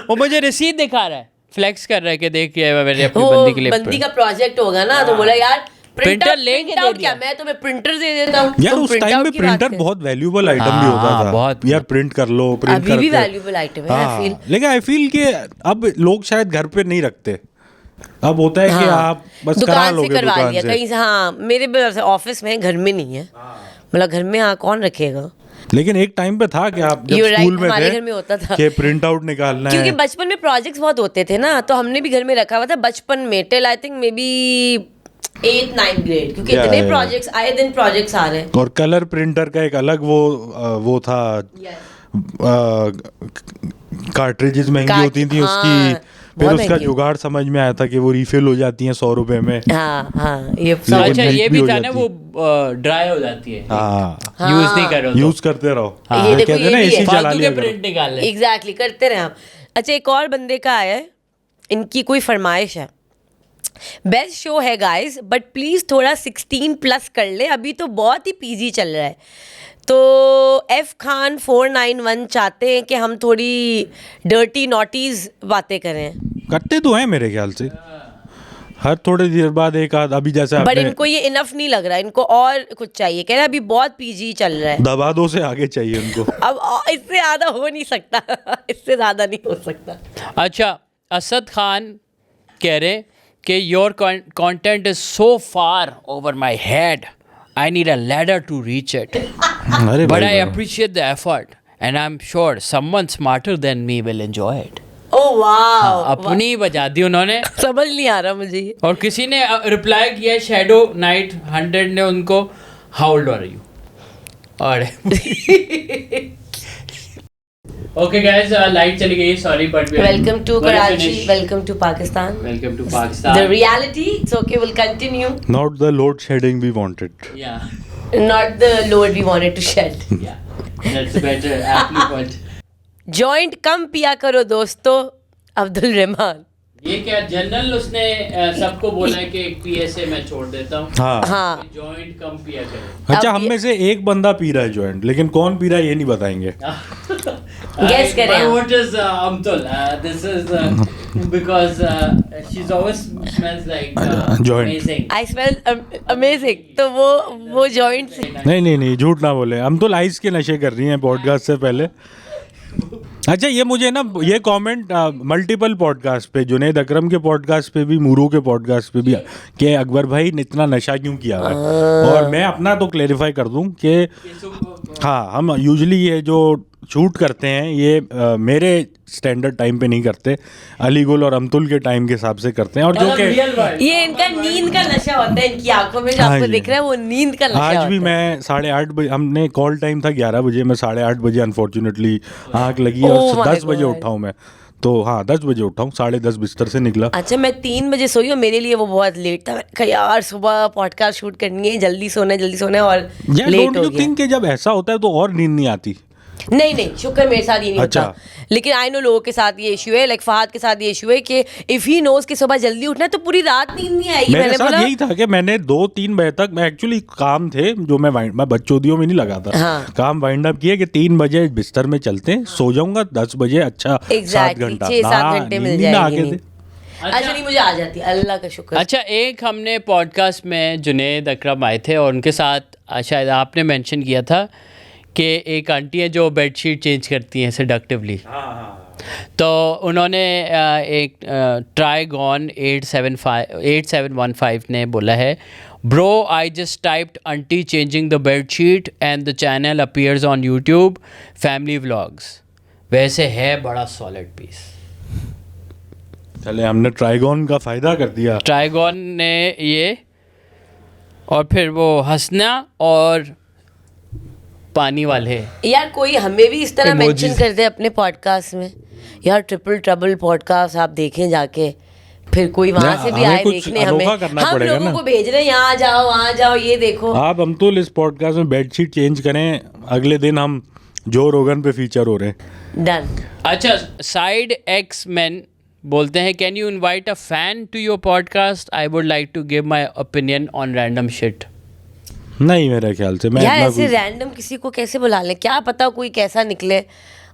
वो मुझे रसीद दिखा रहा है, फ्लेक्स कर रहा है कि देखिए मैंने अपनी बंदी के लिए. बंदी का प्रोजेक्ट होगा ना, तो बोला यार प्रिंटर लेके दे दिया. मैं तुम्हें प्रिंटर दे देता हूँ. यार उस टाइम में प्रिंटर बहुत वैल्यूएबल आइटम भी होता था. बहुत. यार प्रिंट कर लो, प्रिंट अभी भी वैल्यूएबल आइटम है. आई फील, लेकिन आई फील कि अब लोग शायद घर पे नहीं रखते. अब होता है कि आप बस करा लोगे दुकान से. कहीं से. हाँ, मेरे ऑफिस में, घर में नहीं है. मतलब घर में हाँ कौन रखेगा. लेकिन एक टाइम पे था कि आप जब You're right, स्कूल में हमारे थे घर में होता था। कि प्रिंट आउट निकालना क्योंकि है। बचपन में प्रोजेक्ट्स बहुत होते थे ना, तो हमने भी घर में रखा हुआ था बचपन में, till I think may be 8-9 grade, क्योंकि Yeah, इतने yeah. प्रोजेक्ट्स आए दिन प्रोजेक्ट्स आ रहे हैं। और कलर प्रिंटर का एक अलग वो था, कार्ट्रिजेस महंगी होती थी उसकी, हाँ, फिर बहुत उसका महंगी। जुगाड़ समझ में आया था कि वो रिफिल हो जाती हैं 100 रुपए में। हाँ हाँ, ये लेकिन सब अच्छा लीक ये भी भी हो था ना, जाती। वो ड्राई हो जाती है, हाँ, यूज नहीं करो तो। यूज करते रहो। ये देखो, कहते हैं ये ना भी एसी है। चला फालतू लिया के करो। प्रिंट निकालने। एग्जैक्टली करते रहे हम। अच्छा, एक और बंदे का आया है, इनकी कोई फरमाइश है। बेस्ट शो है गाइस, बट प्लीज थोड़ा 16+ कर ले, अभी तो बहुत ही पीजी चल रहा है। तो एफ खान 491 चाहते हैं कि हम थोड़ी डर्टी नॉटीज बातें करें, करते तो हैं मेरे ख्याल से, हर थोड़े देर बाद एक आध, अभी जैसे बट आपने इनको ये इनफ नहीं लग रहा, इनको और कुछ चाहिए। कह रहे हैं अभी बहुत पीजी चल रहा है, दबा दो से आगे चाहिए उनको। अब इससे ज़्यादा हो नहीं सकता। इससे ज़्यादा नहीं हो सकता। अच्छा, असद खान कह रहे कि your content is so far over my head, I need a ladder to reach it, अरे बट भाई I appreciate the effort and I am sure someone smarter than me will enjoy it. Oh वाह, अपनी बजा दी उन्होंने। समझ नहीं आ रहा मुझे ये। और किसी ने रिप्लाई किया, शैडो नाइट 100 ने उनको, हाउ ओल्ड आर यू? और ओके गाइस, लाइट चली गई, sorry but welcome to Karachi, welcome to Pakistan, welcome to the Pakistan. Reality. It's okay, will continue, not the load shedding we wanted. या not the load we wanted to shed. या that's better, aptly put. Joint कम पिया करो दोस्तों, अब्दुल रहमान। ये क्या general उसने सबको बोला है कि एक पीएसए मैं छोड़ देता हूँ, हाँ, हाँ, जॉइंट कम पिया करें। अच्छा, अब हम ये- में से एक बंदा पी रहा है जॉइंट, लेकिन कौन पी रहा है ये नहीं बताएंगे। Guess करें आप। What is Amtul? This is because she's always smells like Joint. amazing. I smell amazing, तो वो जॉइंट से। नहीं, झूठ ना बोले, हम तो लाइस के नशे कर रही हैं पॉडकास्ट से पहले। अच्छा, ये मुझे ना ये कमेंट मल्टीपल पॉडकास्ट पे, जुनैद अकरम के पॉडकास्ट पे भी, मूरू के पॉडकास्ट पे भी, कि अकबर भाई ने इतना नशा क्यों किया हुआ है। और मैं अपना तो क्लेरिफाई कर दूं कि हाँ, हम यूजुअली ये जो शूट करते हैं ये मेरे स्टैंडर्ड टाइम पे नहीं करते, अलीगुल और अमतुल के टाइम के हिसाब से करते हैं। और जो कि real world. ये इनका नींद का नशा होता है, इनकी आंखों में जो हाँ आपको जी। दिख रहा है वो नींद का नशा आज होता भी है। मैं 8:30 बजे, हमने कॉल टाइम था 11 बजे, मैं 8:30 बजे अनफॉर्चुनेटली आँख लगी Oh और my 10 बजे God. उठा हूँ मैं। तो हाँ, 10 बजे उठा हूँ, 10:30 बिस्तर से निकला। अच्छा, मैं 3 बजे सोई और मेरे लिए वो बहुत लेट था। मैंने कहा यार सुबह पॉडकास्ट शूट करनी है, जल्दी सोना है और यार, लेट डोंट हो यू गया। थिंक कि जब ऐसा होता है तो और नींद नहीं आती? नहीं, शुक्र मेरे साथ ये नहीं अच्छा। होता, लेकिन आई नो लोगों के साथ ये इशू है, लाइक फहद के साथ ये इशू है कि इफ ही नोज कि सुबह जल्दी उठना है तो पूरी रात नींद नहीं आएगी। मेरे मैंने साथ बोला यही था कि मैंने 2-3 बजे तक, मैं एक्चुअली काम थे जो मैं बच्चोदियों में नहीं लगा था। हाँ। काम वाइंड अप किया कि 3 बजे बिस्तर में चलते हैं, सो जाऊंगा 10 बजे, अच्छा 7 Exactly, घंटा, 6-7 हाँ, घंटे मिल नींद ही ना जाएगी आके नींद। दे। अच्छा नहीं, मुझे आ जाती है, अल्लाह का शुक्र। अच्छा, एक हमने पॉडकास्ट में जुनैद अकरम आए थे और उनके साथ शायद आपने मेंशन किया था कि एक आंटी है जो बेडशीट चेंज करती हैं सेडक्टिवली। तो उन्होंने एक ट्राइगॉन 8715 ने बोला है, bro I just typed aunty changing the bedsheet and the channel appears on YouTube, family vlogs. वैसे है बड़ा सॉलिड पीस। चले, हमने ट्राइगॉन का फायदा कर दिया। ट्राइगॉन ने ये, और फिर वो हंसना और पानी वाले। यार कोई हमें भी इस तरह Emojis. मेंशन कर दे अपने पॉडकास्ट में, यार ट्रिपल ट्रबल पॉडकास्ट आप देखें जाके, फिर कोई वहां ना, से भी हमें आए कुछ देखने हमें। अनोखा करना हम पड़ेगा लोगों ना। को भेज रहे हैं यहाँ जाओ वहाँ जाओ, ये देखो। आप अमतुल इस पॉडकास्ट में बेडशीट चेंज करें, अगले दिन हम जो रोगन पे फीचर हो रहे हैं। डन। अच्छा, साइड एक्स मैन बोलते हैं, can you invite a fan to your podcast? I would like to give my opinion on random shit. नहीं, मेरे ख्याल से मैं यार इतना ऐसे कुछ- रैंडम किसी को कैसे बुला लें, क्या पता कोई कैसा निकले।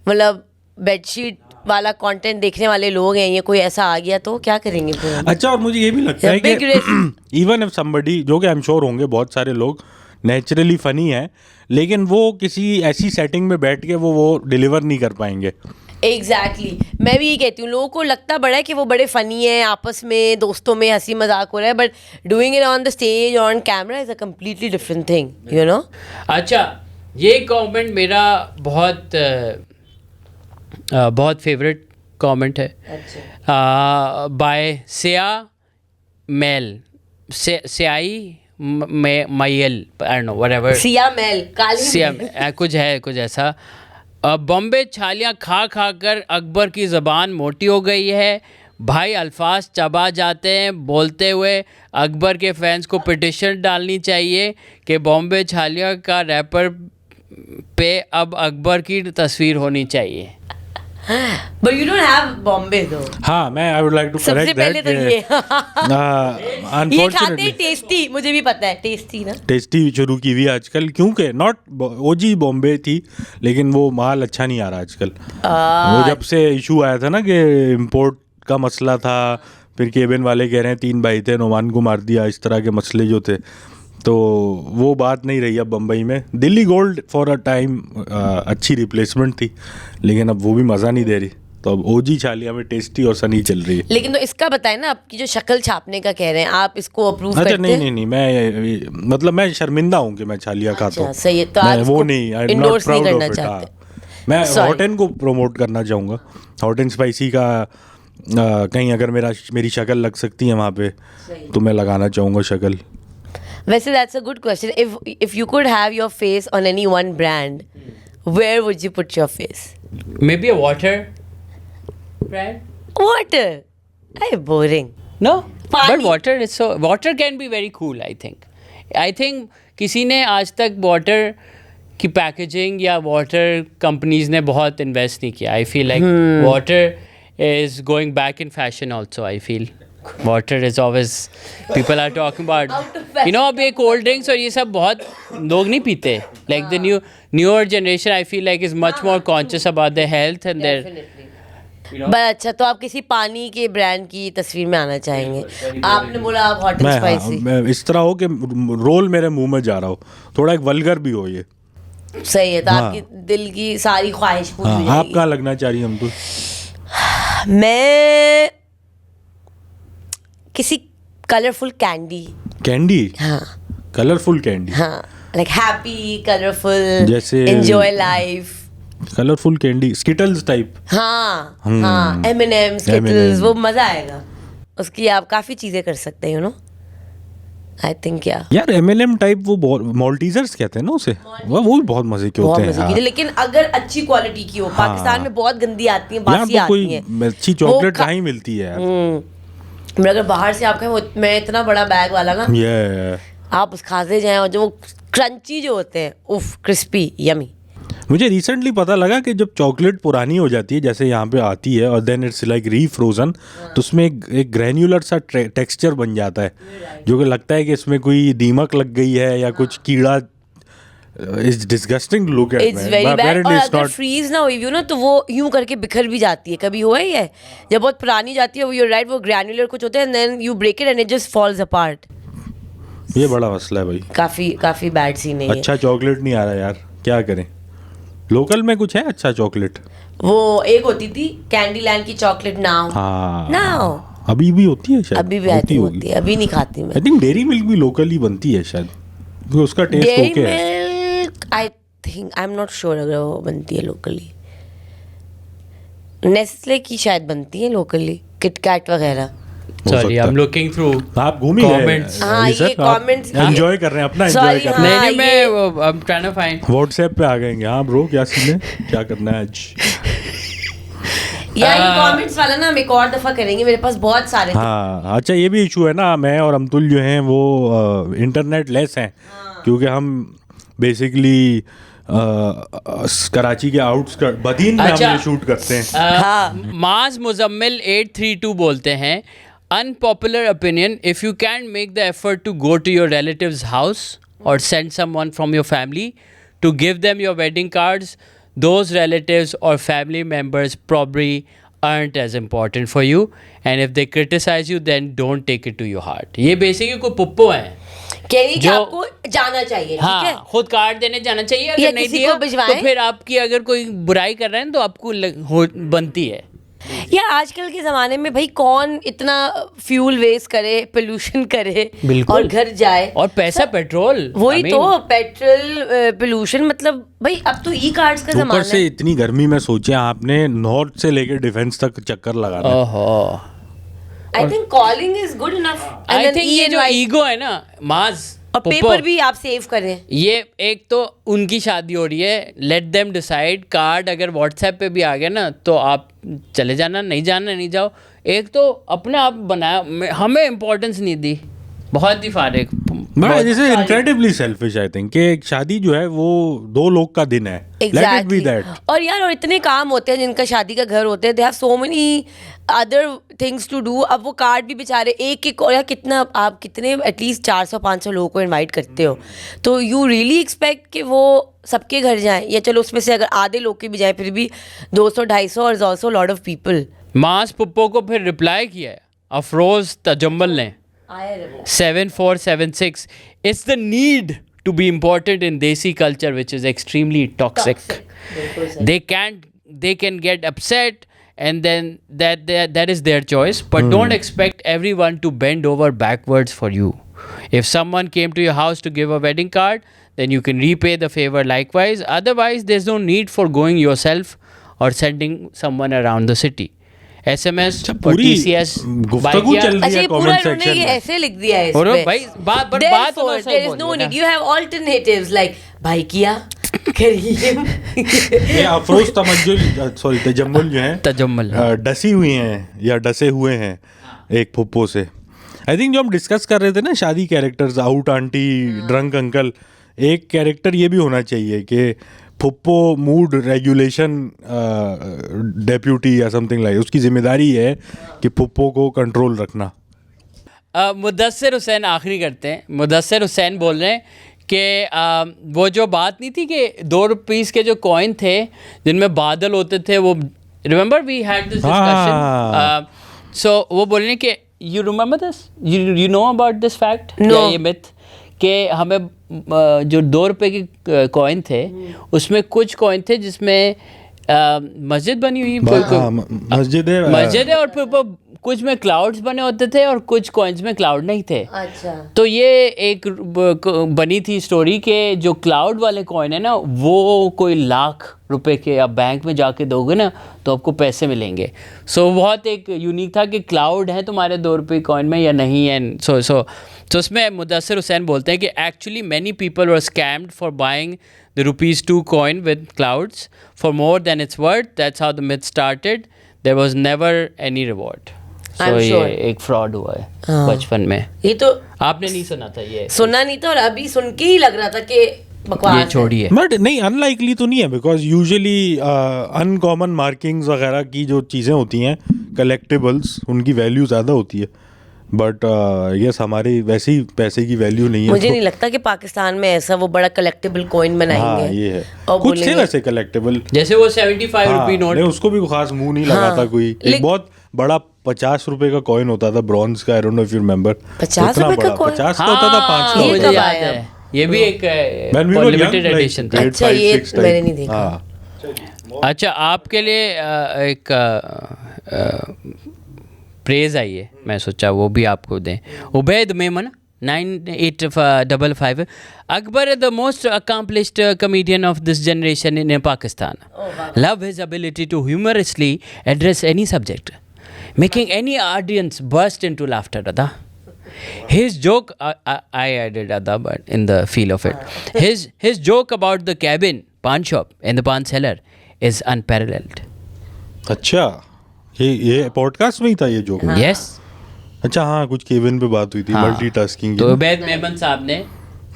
मतलब बेडशीट वाला कंटेंट देखने वाले लोग हैं, ये कोई ऐसा आ गया तो क्या करेंगे फिर हम? अच्छा, और मुझे ये भी लगता है Big risk. कि इवन इफ समबडी, जो कि आई एम श्योर होंगे बहुत सारे लोग नेचुरली फनी है, लेकिन वो किसी ऐसी सेटिंग में बैठ के वो डिलीवर नहीं कर पाएंगे। एग्जैक्टली मैं भी ये कहती हूँ, लोगों को लगता बड़ा है कि वो बड़े फनी हैं, आपस में दोस्तों में हंसी मजाक हो रहा है, but doing it on the stage on camera is a completely different thing, you know. अच्छा, ये कमेंट मेरा बहुत बहुत फेवरेट कमेंट है बाय सिया मेल सियाई मायल आई डोंट नो व्हाटएवर सिया मेल काली सिया कुछ ऐसा बॉम्बे छालियाँ खा खा कर अकबर की ज़बान मोटी हो गई है भाई, अल्फाज चबा जाते हैं बोलते हुए। अकबर के फैंस को पिटिशन डालनी चाहिए कि बॉम्बे छालिया का रैपर पे अब अकबर की तस्वीर होनी चाहिए। But you don't have Bombay though. हाँ, मैं आई वुड लाइक टू सबसे करेक्ट पहले दैट तो ये ये खाते अनफॉर्चुनेटली हैं टेस्टी, मुझे भी पता है टेस्टी ना। टेस्टी शुरू की हुई आजकल, क्योंकि नॉट ओजी बॉम्बे थी लेकिन वो माल अच्छा नहीं आ रहा आजकल। वो जब से इशू आया था ना कि इम्पोर्ट का मसला था, फिर केबिन वाले कह रहे हैं 3 भाई थे, नोमान को मार दिया, इस तरह के मसले जो थे, तो वो बात नहीं रही अब बम्बई में। Delhi gold for a time अच्छी रिप्लेसमेंट थी, लेकिन अब वो भी मज़ा नहीं दे रही, तो अब ओजी छालिया में टेस्टी और सनी चल रही है। लेकिन तो इसका बताएं ना, आपकी जो शक्ल छापने का कह रहे हैं, आप इसको अप्रूव अच्छा, करते हैं? नहीं, मैं मतलब मैं शर्मिंदा हूँ कि मैं छालिया खाता हूँ। सही है, तो आप वो नहीं, आई एम नॉट endorse नहीं प्राउड करना ऑफ इट। चाहते। मैं Sorry. हॉट एंड को प्रमोट करना चाहूँगा। हॉट एंड स्पाइसी का कहीं अगर मेरी शक्ल लग सकती है वहाँ पे, तो मैं लगाना चाहूँगा शक्ल। वैसे that's a good question. if you could have your face on any one brand, where would you put your face? Maybe a water brand? Water. Hey, boring. No, पानी। but water can be very cool, I think किसी ने आज तक water की packaging या water companies ने बहुत invest नहीं किया। I feel like water is going back in fashion also. I feel water is always people are talking about you know, अब ये कोल्ड ड्रिंक्स और ये सब बहुत लोग नहीं पीते। Like the newer generation I feel like is much more conscious about their health and their. But अच्छा, तो आप किसी पानी के ब्रांड की तस्वीर में आना चाहेंगे? आपने बोला आप हॉट एंड मैं स्पाइसी। मैं इस तरह हो कि रोल मेरे मुंह में जा रहा हो, थोड़ा एक वल्गर भी हो ये। सही है, तो हाँ। आपकी दिल की सारी ख्वाहिश पूरी हो हाँ, आप जाएगी। कहाँ लगना चाह रही हैं हमको? मैं किसी कलरफुल कैंडी। कैंडी? हाँ कलरफुल कैंडी? हाँ, लाइक हैप्पी कलरफुल, जैसे enjoy life. Colourful candy, Skittles type? हाँ हाँ, M&M, स्किटल्स, वो मजा आएगा। उसकी आप काफी चीजें कर सकते हैं, यू नो। आई थिंक यार M&M टाइप, वो मॉल्टीजर्स कहते हैं ना उसे, वो भी बहुत मजे के बहुत होते मजे हैं की, लेकिन अगर अच्छी क्वालिटी की हो। पाकिस्तान में बहुत गंदी आती है, यार। बासी तो आती है। कोई अच्छी चॉकलेट कहाँ ही मिलती है यार। मगर अगर बाहर से आप कहें, मैं इतना बड़ा बैग वाला ना, ये आप उस खाते जाएं और जो वो क्रंची जो होते हैं, उफ, क्रिस्पी, यमी। मुझे रिसेंटली पता लगा कि जब चॉकलेट पुरानी हो जाती है, जैसे यहाँ पे आती है, और देन इट्स लाइक रीफ्रोजन, तो उसमें एक ग्रैन्युलर सा टेक्सचर बन जाता है, जो कि लगता है कि इसमें कोई दीमक लग गई है या कुछ कीड़ा। It's disgusting to look at. It's very bad. और अगर फ्रीज ना हुई ना, तो वो यूं करके बिखर भी जाती है। कभी हुआ ही है जब बहुत पुरानी जाती है, वो यू राइट, वो ग्रैन्युलर कुछ होते हैं, and then you break it and it just falls apart. ये बड़ा मसला है भाई। काफी बैड सीन है ये। अच्छा चॉकलेट नहीं आ रहा यार, क्या करें? लोकल में कुछ है अच्छा चॉकलेट? वो एक होती थी कैंडी लैंड की चॉकलेट, नाउ। हाँ, नाउ अभी भी होती है शायद। अभी भी आती होती है, अभी नहीं खाती मैं। आई थिंक डेयरी मिल्क भी लोकल ही बनती है शायद, क्योंकि उसका टेस्ट डेयरी ओके है। Milk I think, I am not sure अगर वो बनती है लोकली। नेस्ले की शायद बनती है लोकली, किटकैट वगैरह। Sorry, I am looking through आप घूम ही गए comments. हाँ, अभी सर, ये आप comments- एंजॉय कर रहे हैं अपना, Sorry, एंजॉय कर रहे हैं। हाँ, नहीं मैं I am trying to find WhatsApp पे आ गए। हाँ ब्रो, क्या सीन है, क्या करना है आज? यार ये कमेंट्स वाला ना हम एक और दफा करेंगे, मेरे पास बहुत सारे थे। हाँ अच्छा, ये भी इशू है ना, मैं और अमतुल जो हैं वो इंटरनेट लेस हैं, क्योंकि हम बेसिकली कराची के आउटस्कर्ट बदीन में अच्छा। हम ये शूट करते हैं। माज मुजम्मिल 832 बोलते हैं, unpopular opinion, if you can make the effort to go to your relative's house or send someone from your family to give them your wedding cards, those relatives or family members probably aren't as important for you, and if they criticize you then don't take it to your heart. ये basically कोई पुप्पो हैं कह रही कि जो- आपको जाना चाहिए, ठीक है? हाँ, खुद कार्ड देने जाना चाहिए, या अगर नहीं किसी दिया को भिजवाएं। तो फिर आपकी अगर कोई बुराई कर रहे हैं तो आपको बनती है। या आजकल के ज़माने में भाई कौन इतना फ्यूल वेस्ट करे, पोल्यूशन करे बिल्कुल। और घर जाए और पैसा पेट्रोल, वही I तो mean, पेट्रोल पोल्यूशन, मतलब भाई अब तो ई कार्ड्स का ऊपर ज़माना से है। इतनी गर्मी में सोचे आपने नॉर्थ से लेकर डिफेंस तक चक्कर लगाना है। ओहो, I think calling is good enough. I think ये जो ईगो है ना माज, और पेपर भी आप सेव करें। ये एक तो उनकी शादी हो रही है, लेट देम डिसाइड। कार्ड अगर व्हाट्सएप पे भी आ गया ना तो आप चले जाना, नहीं जाना नहीं जाओ। एक तो अपने आप बनाया, हमें इम्पोर्टेंस नहीं दी, बहुत ही फारिग। But this is incredibly selfish I think कि एक शादी जो है वो दो लोग का दिन है। Let it be that. और यार, और इतने काम होते हैं जिनका शादी का घर होते हैं, they have so many other things to do. अब वो कार्ड भी बेचारे एक और यार कितना, आप कितने एटलीस्ट 400-500 लोगों को इनवाइट करते हो, तो यू रियली एक्सपेक्ट कि वो सबके घर जाएं, या चलो उसमें से अगर आधे लोग के भी जाएं फिर भी 200-250 और is also lot of people. मास पुप्पो को फिर रिप्लाई किया है अफरोज तजम्मल ने 7476, it's the need to be important in Desi culture, which is extremely toxic. They can get upset, and then that is their choice, but don't expect everyone to bend over backwards for you. If someone came to your house to give a wedding card, then you can repay the favor likewise. Otherwise, there's no need for going yourself or sending someone around the city. SMS और पूरी TCS गुफ्तगू चल रही अच्छा, है ये पूरा comment इन्होंने सेक्शन ये में। ऐसे लिख दिया है इस और पे। भाई बात तो Therefore, सही there is बोली no है ना। need. You have alternatives like भाई किया, करीम। ये अफरोज तजम्मुल जो है तजम्मुल डसी हुई हैं या डसे हुए हैं एक फुप्पो से। आई थिंक जो हम डिस्कस कर रहे थे ना शादी characters, out aunty, drunk uncle, एक कैरेक्टर ये भी होना चाहिए कि फुप्पो मूड रेगुलेशन डेप्यूटी या समथिंग लाइक, उसकी जिम्मेदारी है कि फुप्पो को कंट्रोल रखना। मुदस्सिर हुसैन आखिरी करते हैं। मुदस्सिर हुसैन बोल रहे हैं कि वो जो बात नहीं थी कि 2 रुपीस के जो कॉइन थे जिनमें बादल होते थे, वो remember we had this discussion. So वो बोल रहे हैं कि you remember this, you know about this fact, No. ये मिथ कि हमें जो 2 रुपए के कॉइन थे उसमें कुछ कॉइन थे जिसमें मस्जिद बनी हुई, मस्जिद मस्जिद है, और फिर वो कुछ में क्लाउड्स बने होते थे और कुछ कॉइन्स में क्लाउड नहीं थे। अच्छा, तो ये एक बनी थी स्टोरी के जो क्लाउड वाले कॉइन है ना, वो कोई ₹1,00,000 के आप बैंक में जाके दोगे ना तो आपको पैसे मिलेंगे। सो बहुत एक यूनिक था कि क्लाउड है तुम्हारे 2 रुपये कॉइन में या नहीं है। सो उसमें मुदस्सिर हुसैन बोलते हैं कि actually many people were scammed for buying the ₹2 coin with clouds for more than its worth. That's how the myth started. There was never any reward. So I'm sure. ये एक फ्रॉड हुआ है बचपन में। ये तो आपने नहीं सुना था ये? सुना नहीं था, और अभी सुन के ही लग रहा था कि बकवास ये है। छोड़िए। बट नहीं, अनलाइकली तो नहीं है, बिकॉज यूजुअली अनकॉमन मार्किंग्स वगैरह की जो चीज़ें होती हैं, कलेक्टिबल्स, उनकी वैल्यू ज़्यादा होती है। बट यस, हमारी वैसी पैसे की वैल्यू नहीं है। मुझे तो- नहीं लगता कि पाकिस्तान में ऐसा वो बड़ा कलेक्टेबल कॉइन बनाएंगे। हाँ, ये है। और कुछ थे बोलेंगे- वैसे कलेक्टेबल, जैसे वो 75 रुपये नोट, नहीं उसको भी खास मुंह नहीं लगाता कोई। एक बहुत बड़ा ₹50 का कॉइन होता था, ब्रॉन्ज का, आई don't know if you remember. 50 रुपए का coin? 50 का होता था, 5 का ये मुझे होता कब था। याद आया? है। ये भी एक When we were young, limited like edition था। grade अच्छा, 5, ये 6 type। मैंने नहीं देखा। हाँ। अच्छा, आपके लिए एक प्रेज आई है, मैं सोचा वो भी आपको दें। Ubaid Memon 9855, Akbar the most accomplished comedian of this generation in Pakistan. Love his ability to humorously address any subject, making any audience burst into laughter. Ada. His joke, I added Ada, but in the feel of it. His joke about the cabin, pawn shop and the pawn seller is unparalleled. अच्छा, ये podcast में ही था ये joke? Yes. अच्छा, हाँ, कुछ cabin पे बात हुई थी, हाँ। मल्टीटास्किंग तो उबैद मेमन साहब ने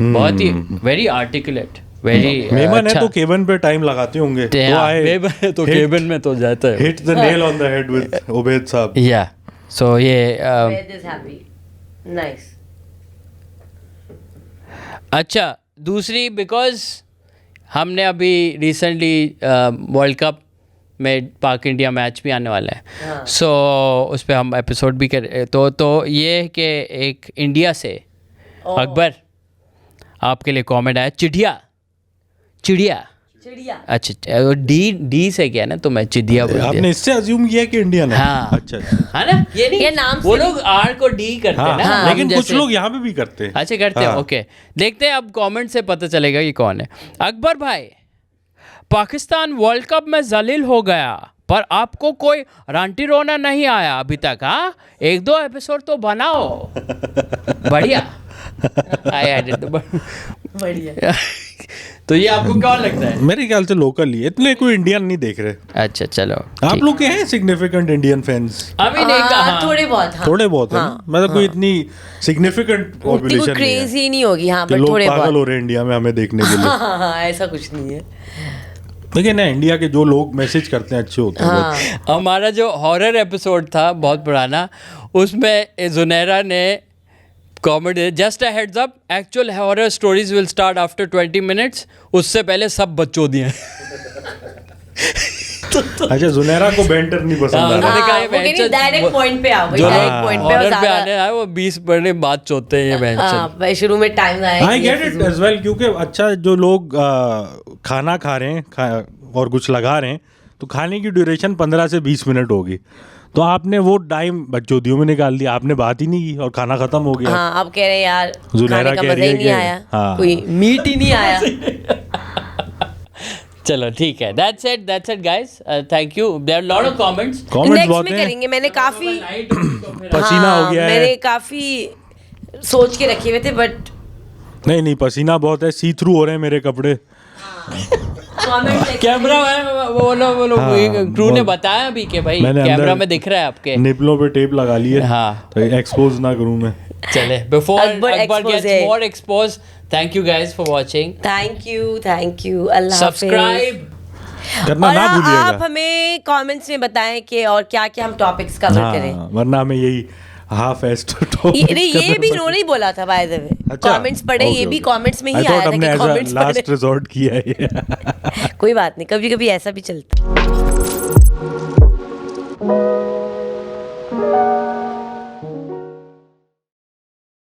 बहुत ही वेरी आर्टिकुलेट, वेरी मेमन है तो केबिन पे टाइम लगाते होंगे, तो आए तो केबिन में तो जाता है। Hit the nail on the head with Ubaid साहब। या सो ये Ubaid is happy. Nice. अच्छा, दूसरी बिकॉज हमने अभी रिसेंटली वर्ल्ड कप में पाक इंडिया मैच भी आने वाला है, सो उस पर हम एपिसोड भी कर तो ये है कि एक इंडिया से अकबर आपके लिए कमेंट आया, चिड़िया चिड़िया। अच्छा वो डी से क्या ना, तो मैं चिड़िया बोल आपने दिया। इससे अज्यूम किया कि इंडियन है? हाँ। अच्छा अच्छा। है ना, ये नहीं ये नाम वो से लोग आर को डी करते हैं हाँ, ना, हम लेकिन कुछ जैसे- लोग यहाँ पे भी करते हैं। अच्छा करते हैं, हाँ। ओके। देखते हैं अब कमेंट से पता चलेगा कि कौन है। अकबर भाई, पाकिस्तान वर्ल्ड कप में जलील हो गया पर आपको कोई रांटी रोना नहीं आया अभी तक? हाँ, 1-2 एपिसोड तो बनाओ। बढ़िया आया तो बढ़िया। तो ये आपको क्या लगता है? मेरे ख्याल से लोकल ही है, इतने कोई इंडियन नहीं देख रहे। अच्छा चलो, आप लोग के हैं सिग्निफिकेंट इंडियन फैंस? अभी नहीं कहा, थोड़े बहुत, हाँ। थोड़े बहुत है हाँ, मतलब कोई इतनी सिग्निफिकेंट उतनी पॉपुलेशन कोई नहीं है क्रेजी नहीं होगी, हाँ, कि बट लोग थोड़े पागल बहुत। हो रहे हैं इंडिया में हमें देखने के लिए। हाँ, ऐसा कुछ नहीं है। लेकिन ना, इंडिया के जो लोग मैसेज करते हैं अच्छे होते हैं बहुत। हाँ, हमारा जो हॉरर एपिसोड था बहुत पुराना, उसमें जुनैरा ने comedy, just a heads up, actual horror stories will start after 20 minutes, उससे पहले सब बच्चों दिए। अच्छा, जुनैरा को बेंटर नहीं पसंद आ रहा। उन्होंने कहा ये वो कहेंगे बेंचो- डायरेक्ट पॉइंट पे आओ भाई, जो डायरेक्ट पॉइंट पे, और हॉरर पे ज़्यादा- आने आए वो 20 बड़े बात चोते हैं ये बेंचो। हाँ, भाई शुरू में टाइम आया। I get it as well, क्योंकि अच्छा जो लोग खाना खा रहे हैं और कुछ लगा रहे हैं, तो खाने की ड्यूरेशन 15 से 20 मिनट होगी, तो आपने वो टाइम बच्चोदियों में निकाल दिया, आपने बात ही नहीं की और खाना खत्म हो गया। हाँ, आप कह रहे हैं यार जुनैरा खाने का कह मजा रही ही है नहीं कि- आया, हाँ। कोई मीट ही नहीं आया। चलो ठीक है, that's it guys, thank you, there are lot of comments। Comments next बहुत में हैं, करेंगे, मैंने काफी पसीना हो गया मैंने है। काफी सोच के रखे हुए थे, बट नहीं पसीना बहुत है, सी थ्रू हो रहे हैं मेरे कपड़े। कैमरा वो लोग हाँ, क्रू ने बहुत- बताया भी कि भाई मैंने कैमरा अंदर में दिख रहा है आपके। निपलों पे टेप लगा लिए, हाँ। तो एक्सपोज ना करूं मैं। चले, before Akbar Akbar expose gets है। more exposed, thank you guys for watching, thank you, अल्लाह हाफिज़। subscribe, करना और ना आप भूलिएगा। हमें कमेंट्स में बताएं कि और क्या क्या हम टॉपिक्स कवर करें। हाँ, वरना हमें यही हाफ एस्ट ये भी उन्होंने ही बोला था, बाय द वे। कमेंट्स पढ़े, ये भी कमेंट्स में ही आया था कि कमेंट्स लास्ट पढ़े। रिजॉर्ट किया है ये। कोई बात नहीं, कभी कभी ऐसा भी चलता है।